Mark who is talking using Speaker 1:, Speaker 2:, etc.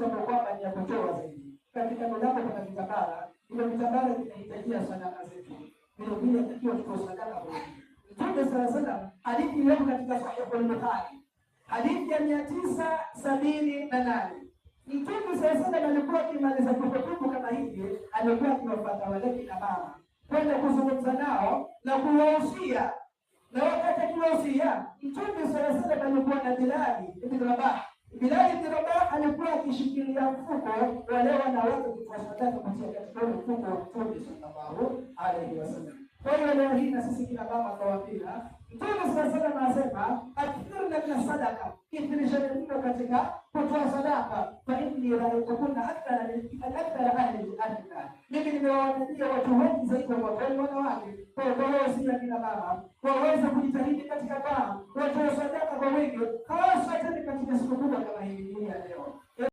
Speaker 1: mafunzo kwa kwamba ni ya kutoa zaidi. Katika mlango kuna vitambara, ile vitambara vinahitajia sadaka zetu. Vile vile inatakiwa tutoe sadaka kwa Mungu. Mtume sana hadithi iliyoko katika Sahih al-Bukhari, hadithi ya 978. Mtume sana alikuwa akimaliza kutubu kama hivi, alikuwa akiwafuata wale kina mama kwenda kuzungumza nao na kuwahusia. Na wakati akiwahusia, Mtume sana alikuwa na Bilal ibn Rabah. Bilal ibn Rabah alikuwa akishikilia mfuko wale wanawake kufuata kutia katika mfuko wa Mtume sallallahu alaihi wasallam. Kwa hiyo leo hii na sisi kina mama kawaambia, Mtume sallallahu anasema akthirna min sadaka, kithirisheni mno katika kutoa sadaka. Fa inni ra'aytukunna akthara ahli al-ardi, mimi nimewaandalia watu wengi zaidi wa wanawake. Kwa hiyo kina mama waweze kujitahidi katika baa, watoe sadaka kwa wingi, hasa katika siku kubwa kama hii ya leo.